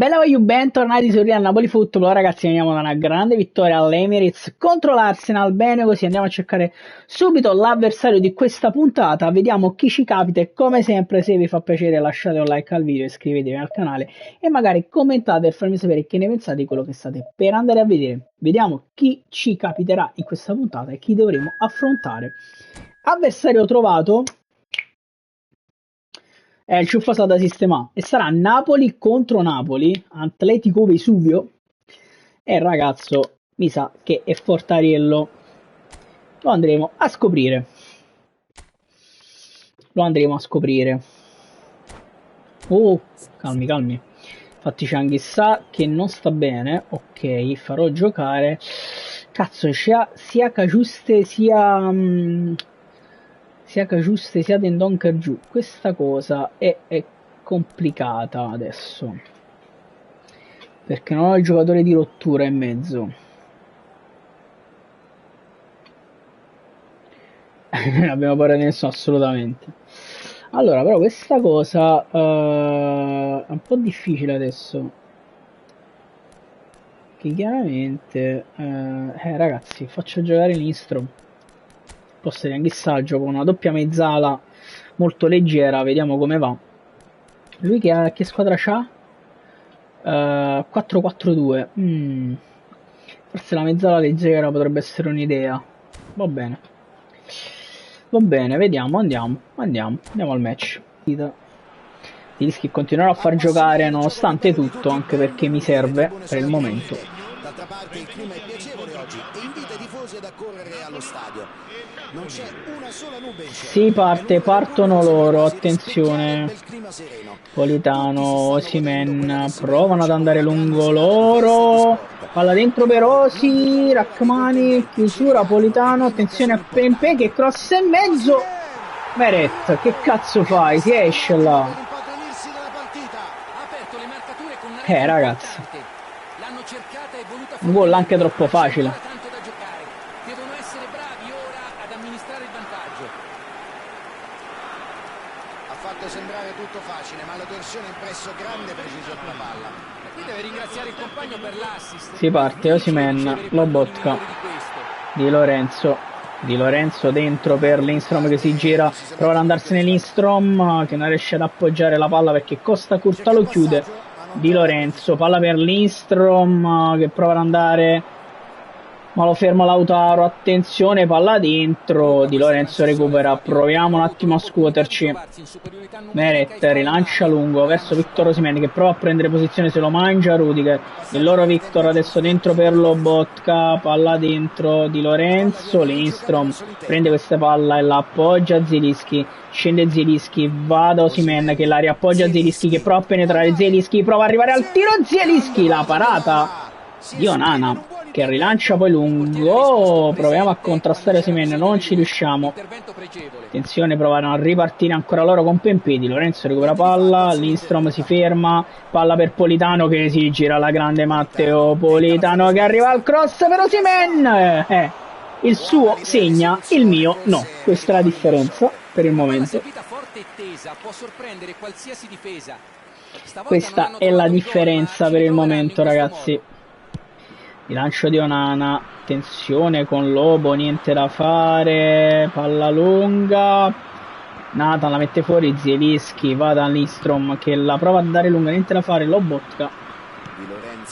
Bella voglio, bentornati su Real Napoli Football. Ragazzi, veniamo da una grande vittoria all'Emirates contro l'Arsenal. Bene così, andiamo a cercare subito l'avversario di questa puntata. Vediamo chi ci capita e come sempre, se vi fa piacere, lasciate un like al video, iscrivetevi al canale e magari commentate per farmi sapere che ne pensate di quello che state per andare a vedere. Vediamo chi ci capiterà in questa puntata e chi dovremo affrontare. Avversario trovato. È il ciuffato da sistema e sarà Napoli contro Napoli, Atletico Vesuvio. E il ragazzo mi sa che è Fortariello. Lo andremo a scoprire. Oh, calmi, calmi. Infatti c'è Anghissà che non sta bene. Ok, farò giocare. Cazzo, sia Cagiuste sia Dendonker giù. Questa cosa è complicata adesso. Perché non ho il giocatore di rottura in mezzo. Non abbiamo paura di nessuno, assolutamente. Allora, però questa cosa è un po' difficile adesso. Che chiaramente... ragazzi, faccio giocare Lindstrom. Posso dire Anghissà con una doppia mezzala molto leggera, vediamo come va. Lui che squadra c'ha? 4-4-2. Forse la mezzala leggera potrebbe essere un'idea. Va bene, vediamo, andiamo al match. Rischi continuerò a far giocare nonostante tutto, anche perché mi serve per il momento. D'altra parte il clima è piacevole oggi e invita i tifosi ad accorrere allo stadio. Non c'è una sola nube in cielo. Sì, partono loro, attenzione. Politano, Osimhen provano ad andare lungo loro. Palla dentro per Osi, Rachmani, chiusura Politano, attenzione a Pempe che cross in mezzo. Meret, che cazzo fai? Si esce là. Ragazzi, un gol anche troppo facile. Devono essere bravi ora ad amministrare il vantaggio. Ha fatto sembrare tutto facile, ma la torsione impresso grande precisione alla palla. E qui deve ringraziare il compagno per l'assist. Si parte Osimhen, Lobotka, Di Lorenzo dentro per Lindstrom che si gira, prova ad andarsene Lindstrom che non riesce ad appoggiare la palla perché Costa Curta lo chiude. Di Lorenzo, palla per Lindstrom che prova ad andare ma lo ferma Lautaro, attenzione, palla dentro, Di Lorenzo recupera, proviamo un attimo a scuoterci. Meret rilancia lungo verso Victor Osimhen che prova a prendere posizione, se lo mangia Rudiger, il loro Victor adesso dentro per Lobotka, palla dentro, Di Lorenzo, Lindstrom prende questa palla e la appoggia a Zielinski, scende Zielinski, va da Osimhen che la riappoggia a Zielinski che prova a penetrare, Zielinski prova ad arrivare al tiro, Zielinski, la parata di Onana che rilancia poi lungo, proviamo a contrastare Osimhen, non ci riusciamo. Attenzione, provano a ripartire ancora loro con Pempedi, Lorenzo recupera palla, Lindstrom si ferma, palla per Politano che si gira la grande Matteo Politano che arriva al cross per Osimhen. Il suo segna, il mio no, questa è la differenza per il momento. Questa è la differenza per il momento, ragazzi. Il lancio di Onana, attenzione con Lobo, niente da fare, palla lunga, Nathan la mette fuori, Zielinski va da Lindstrom che la prova a dare lunga, niente da fare, Lobotka,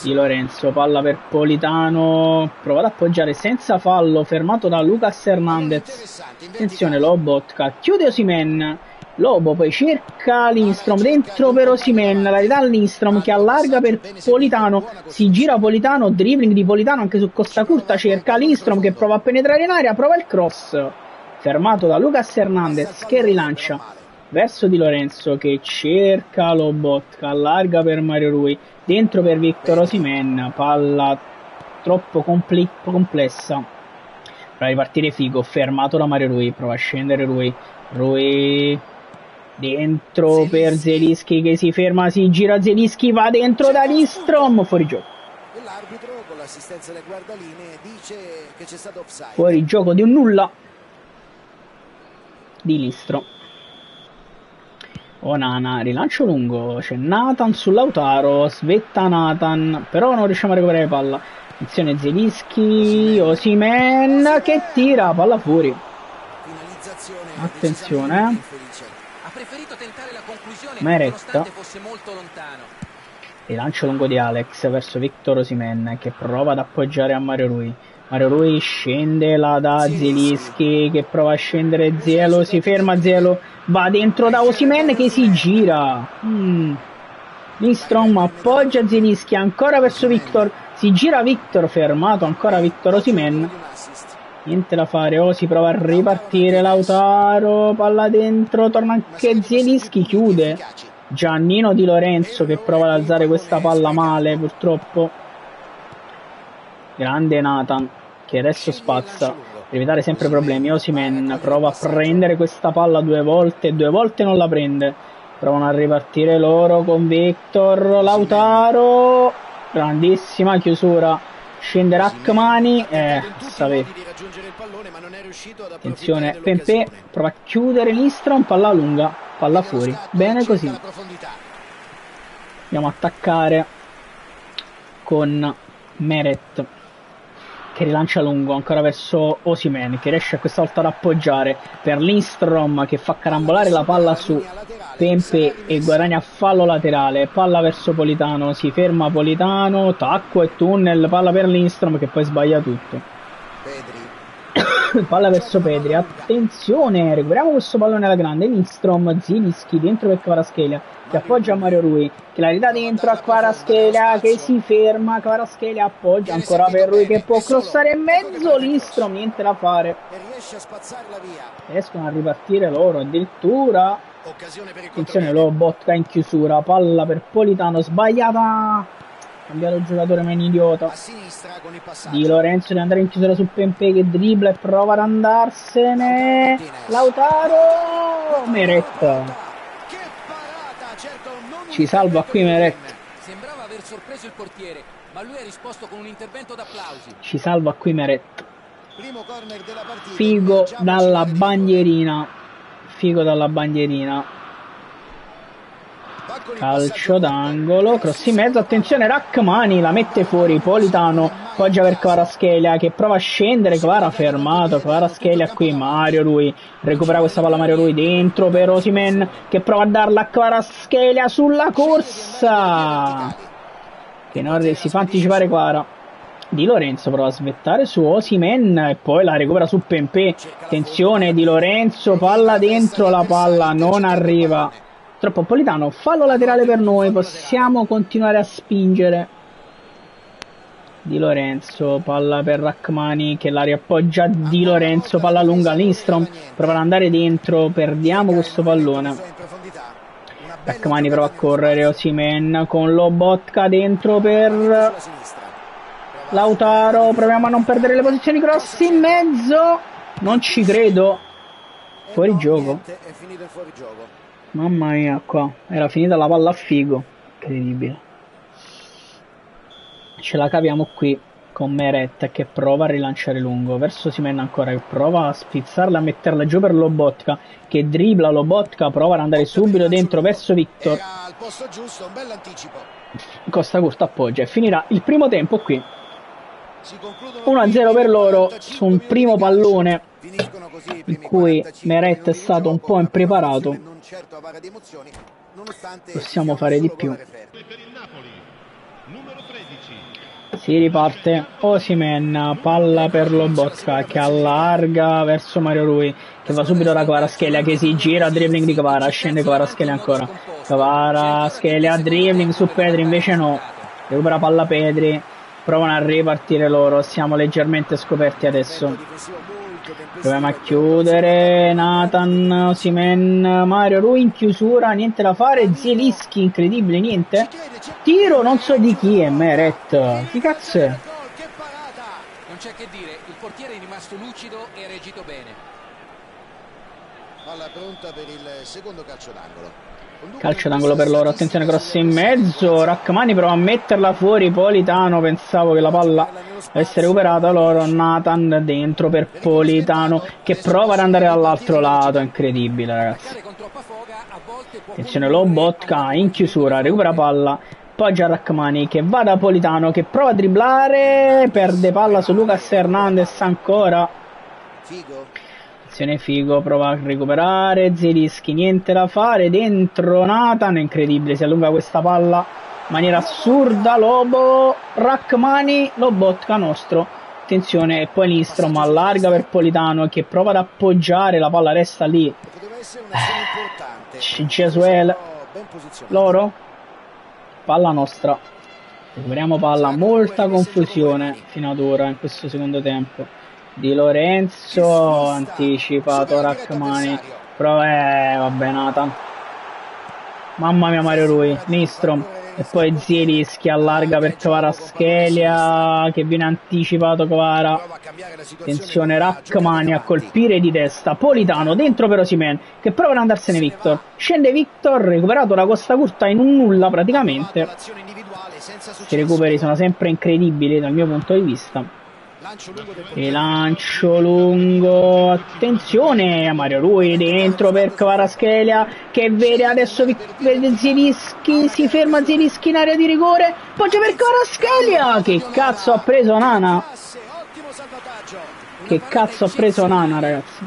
Di Lorenzo, palla per Politano, prova ad appoggiare senza fallo, fermato da Lucas Hernandez, attenzione Lobotka, chiude Osimhen, Lobo poi cerca Lindstrom dentro per Osimhen, la ridà Lindstrom che allarga per Politano, si gira Politano, dribbling di Politano anche su Costa Curta, cerca Lindstrom che prova a penetrare in area, prova il cross, fermato da Lucas Hernandez che rilancia verso Di Lorenzo che cerca Lobotka, allarga per Mario Rui, dentro per Victor Osimhen, palla troppo complessa, prova a ripartire Figo, fermato da Mario Rui, prova a scendere Rui dentro per Zielinski che si ferma, si gira Zielinski, va dentro da Lindstrom, fuori gioco. L'arbitro con l'assistenza del guardalinee dice che c'è stato offside. Fuori gioco di un nulla di Lindstrom. Onana, rilancio lungo, c'è Nathan su Lautaro, svetta Nathan, però non riusciamo a recuperare palla. Attenzione Zielinski, Osimhen che tira, palla fuori. Attenzione. Ha preferito tentare la conclusione Meret. nonostante fosse molto lontano. Rilancio lungo di Alex verso Victor Osimhen che prova ad appoggiare a Mario Rui. Mario Rui scende là da Zielinski che prova a scendere Zielo, si ferma Zielo, va dentro da Osimhen che si gira. Lindstrom appoggia Zielinski ancora verso Victor, si gira Victor, fermato ancora Victor Osimhen. Niente da fare, si prova a ripartire Lautaro, palla dentro, torna anche Zielinski, chiude. Giannino Di Lorenzo che prova ad alzare questa palla male purtroppo. Grande Nathan che adesso spazza per evitare sempre problemi. Osimhen prova a prendere questa palla due volte non la prende. Provano a ripartire loro con Victor, Lautaro, grandissima chiusura, scende Rachmani, attenzione Pepe, prova a chiudere Lindstrom, palla lunga, palla fuori, bene così. Andiamo a attaccare con Meret che rilancia lungo ancora verso Osimhen che riesce questa volta ad appoggiare per Lindstrom che fa carambolare la palla su Pepe e guadagna fallo laterale, palla verso Politano, si ferma Politano, tacco e tunnel, palla per Lindstrom che poi sbaglia tutto. Palla verso Pedri, attenzione, recuperiamo questo pallone alla grande. Lindstrom, Zielinski dentro per Kvaratskhelia che appoggia a Mario Rui che la ridà dentro a Kvaratskhelia che si ferma, Kvaratskhelia appoggia ancora per Rui che può crossare in mezzo, Lindstrom niente da fare, riescono a ripartire loro addirittura. Attenzione Lobotka in chiusura, palla per Politano sbagliata, cambiato il giocatore ma è un idiota. Di Lorenzo deve andare in chiusura su Pepe che dribbla e prova ad andarsene. Lautaro, Meret ci salva qui Meret. Sembrava aver sorpreso il portiere, ma lui ha risposto con un intervento d'applausi. Ci salva qui Meret. Figo dalla bandierina. Figo dalla bandierina. Calcio d'angolo, cross in mezzo, attenzione Rachmani la mette fuori, Politano poggia per Kvaratskhelia che prova a scendere, Kvara fermato, Kvaratskhelia qui, Mario Rui recupera questa palla, Mario Rui dentro per Osimhen che prova a darla a Kvaratskhelia sulla corsa che non si fa anticipare Kvara. Di Lorenzo prova a svettare su Osimhen e poi la recupera su Pepe, attenzione Di Lorenzo, palla dentro, la palla non arriva. Troppo Politano, fallo laterale per noi, possiamo continuare a spingere. Di Lorenzo, palla per Rachmani che la riappoggia Di Lorenzo, palla lunga, Lindstrom prova ad andare dentro, perdiamo questo pallone. Rachmani prova a correre, Osimhen con Lobotka dentro per Lautaro, proviamo a non perdere le posizioni, cross in mezzo, non ci credo, fuori gioco. Mamma mia, qua era finita la palla a figo, incredibile. Ce la caviamo qui con Meret che prova a rilanciare lungo verso Osimhen ancora che prova a spizzarla, a metterla giù per Lobotka che dribbla Lobotka, prova ad andare subito dentro verso Victor. Costa Curta appoggia e finirà il primo tempo qui. 1-0 per loro su un primo pallone in cui Meret è stato un po' impreparato. Possiamo fare di più. Si riparte Osimhen, palla per Lobotka che allarga verso Mario Rui che va subito da Kvaratskhelia che si gira, dribbling di Kvara, scende Kvaratskhelia ancora, Kvaratskhelia dribbling su Pedri, invece no, recupera palla Pedri, provano a ripartire loro, siamo leggermente scoperti adesso. Proviamo a chiudere Nathan, Osimhen, Mario Rui in chiusura, niente da fare, Zielinski, incredibile, niente. Tiro non so di chi è, Meret. Chi cazzo è? Non c'è che dire, il portiere è rimasto lucido e ha reagito bene. Palla pronta per il secondo calcio d'angolo. Calcio d'angolo per loro, attenzione cross in mezzo, Rachmani prova a metterla fuori, Politano, pensavo che la palla avesse recuperata loro, Nathan dentro per Politano che prova ad andare dall'altro lato, incredibile ragazzi. Attenzione Lobotka in chiusura, recupera palla, poggia Rachmani che va da Politano che prova a dribblare, perde palla su Lucas Hernandez ancora. Attenzione Figo, prova a recuperare, Zielinski, niente da fare, dentro Nathan, incredibile, si allunga questa palla in maniera assurda, Lobo, Rachmani, Lobotka nostro. Attenzione, e poi Lindstrom allarga per Politano che prova ad appoggiare, la palla resta lì. Gesuel, loro, palla nostra, recuperiamo palla, molta confusione fino ad ora in questo secondo tempo. Di Lorenzo, anticipato Rachmani, però vabbè Nathan, mamma mia Mario Rui, Lindstrom e poi Zielinski allarga per Kvaratskhelia che viene anticipato Kvara. Attenzione Rachmani a colpire di testa, Politano dentro per Osimhen che prova ad andarsene Victor, scende Victor, recuperato la Costa Curta in un nulla praticamente. I recuperi sono sempre incredibili dal mio punto di vista. E lancio lungo, attenzione a Mario Rui dentro per Kvaratskhelia che vede adesso vede Zielinski, si ferma Zielinski in area di rigore, poggia per Kvaratskhelia. Che cazzo ha preso Nana? Che cazzo ha preso Nana, ragazzi?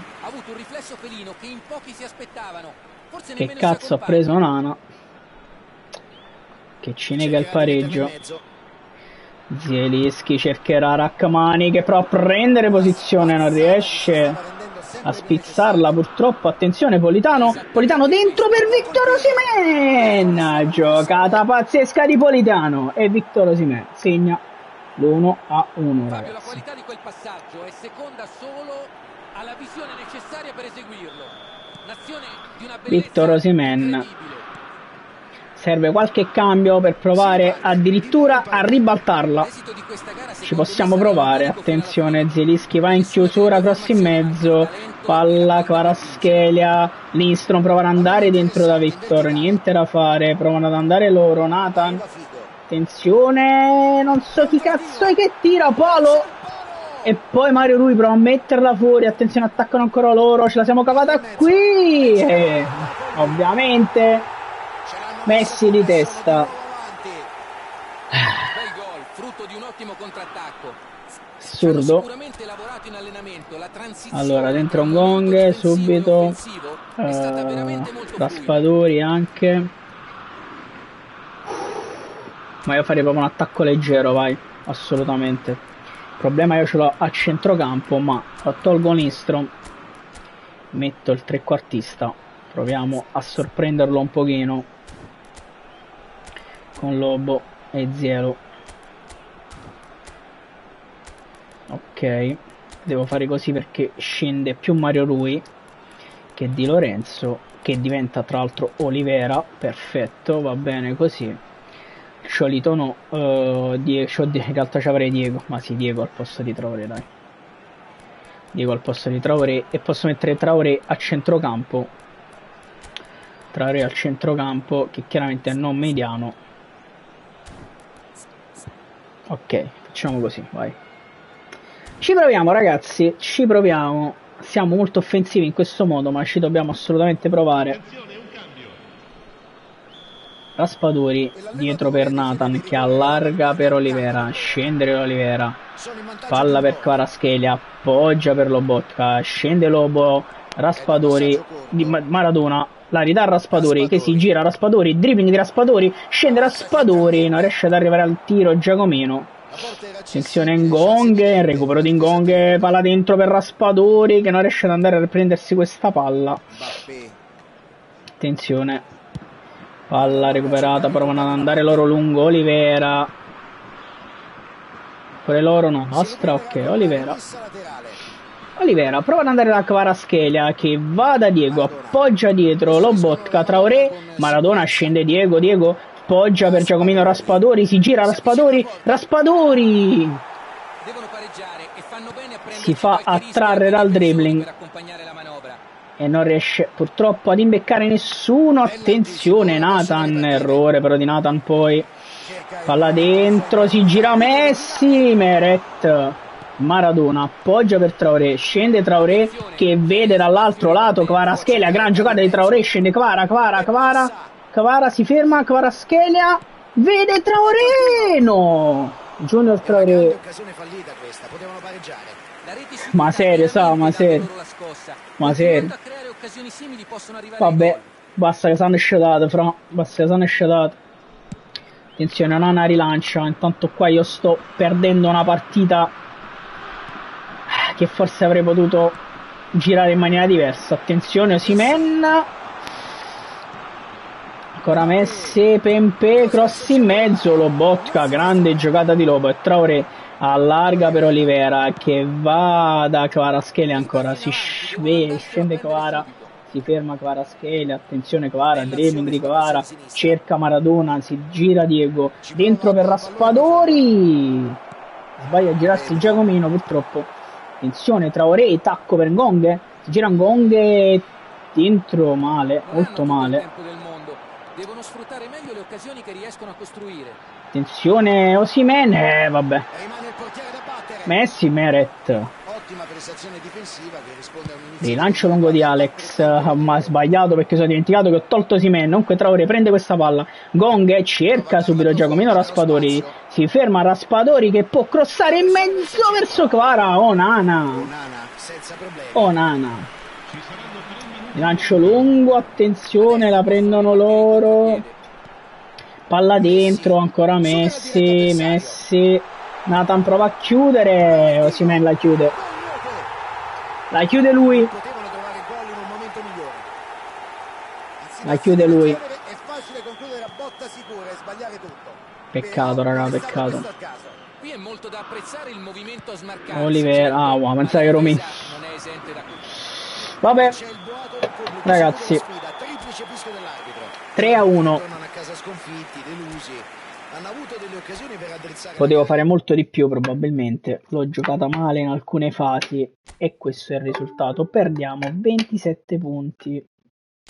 Che cazzo ha preso Nana? Che ci nega il pareggio. Zielinski cercherà Rachmani che prova a prendere posizione, non riesce a spizzarla purtroppo. Attenzione Politano dentro per Victor Osimhen, giocata pazzesca di Politano e Victor Osimhen segna l'1-1, ragazzi. La qualità di quel passaggio è seconda solo alla visione necessaria per eseguirlo. L'azione di una bellezza Victor Osimhen. Serve qualche cambio per provare addirittura a ribaltarla. Ci possiamo provare. Attenzione, Zielinski va in chiusura, cross in mezzo, palla Kvaratskhelia, Lindstrom prova ad andare dentro da Victor, niente da fare, provano ad andare loro, Nathan. Attenzione, non so chi cazzo è che tira, Polo. E poi Mario Rui prova a metterla fuori, attenzione, attaccano ancora loro, ce la siamo cavata qui. Ovviamente Messi di testa. Assurdo. Allora dentro un gong subito, Raspadori anche, ma io farei proprio un attacco leggero, vai, assolutamente. Il problema io ce l'ho a centrocampo, ma tolgo Lindstrom, metto il trequartista, proviamo a sorprenderlo un pochino con Lobo e Zielo. Ok, devo fare così perché scende più Mario Rui che Di Lorenzo, che diventa tra l'altro Olivera. Perfetto, va bene così. Ciolito no, in realtà ci avrei Diego, ma sì, Diego al posto di Traoré, dai. Diego al posto di Traoré, e posso mettere Traoré a centrocampo. Traoré al centrocampo, che chiaramente è non mediano. Ok, facciamo così, vai. Ci proviamo ragazzi, ci proviamo. Siamo molto offensivi in questo modo, ma ci dobbiamo assolutamente provare. Raspadori dietro per Nathan che allarga per Olivera, scendere Olivera, palla per Kvaratskhelia, appoggia per Lobotka, scende Lobo, Raspadori di Maradona, la ridà a Raspadori che si gira, Raspadori, dribbling di Raspadori, scende Raspadori, non riesce ad arrivare al tiro Giacomino. Attenzione Ngong, recupero di Ngong, palla dentro per Raspadori che non riesce ad andare a prendersi questa palla. Attenzione, palla recuperata, provano ad andare loro lungo, Olivera, pure loro no, nostra, ok, Olivera prova ad andare da Kvaratskhelia che va da Diego, appoggia dietro Lobotka, Traoré, Maradona, scende Diego, appoggia per Giacomino, Raspadori, si gira Raspadori, si fa attrarre dal dribbling e non riesce purtroppo ad imbeccare nessuno. Attenzione Nathan, errore però di Nathan, poi palla dentro, si gira Messi, Meret Maradona appoggia per Traoré, scende Traoré che vede dall'altro lato Kvaratskhelia, gran giocata di Traoré, scende Kvara si ferma, Kvaratskhelia vede Traoré, no, Junior Traoré, ma serio, vabbè, basta che s'hanno sciatato, attenzione, Onana rilancia, intanto qua io sto perdendo una partita che forse avrei potuto girare in maniera diversa. Attenzione, Osimhen, ancora Messi, Pempe, cross in mezzo, Lobotka, grande giocata di Lobo, e Traoré allarga per Olivera che va da Kvaratskhelia, ancora si scende Kvara, si ferma Kvaratskhelia, attenzione Kvara, dribbling di Kvara, cerca Maradona, si gira Diego, dentro per Raspadori, sbaglia a girarsi Giacomino purtroppo, attenzione Traoré, tacco per Ngonghe, si gira Ngonghe, dentro male, molto male. Devono sfruttare meglio le occasioni che riescono a costruire. Attenzione Osimhen, vabbè. Messi, Meret. Ottima prestazione difensiva che risponde a un inizio. Rilancio lungo di Alex, ma sbagliato perché sono dimenticato che ho tolto Osimhen. Comunque Traoré prende questa palla. Gong cerca subito Giacomino Raspadori. Si ferma Raspadori che può crossare in mezzo verso Kvara. Onana. Lancio lungo, attenzione, la prendono loro. Palla dentro, ancora Messi. Nathan prova a chiudere, Osimhen la chiude. La chiude lui. Peccato, raga, peccato. Qui è molto da apprezzare il movimento a smarcarsi. Olivera, pensavo che Romi. Vabbè, ragazzi, 3-1. Potevo fare molto di più probabilmente, l'ho giocata male in alcune fasi e questo è il risultato. Perdiamo 27 punti.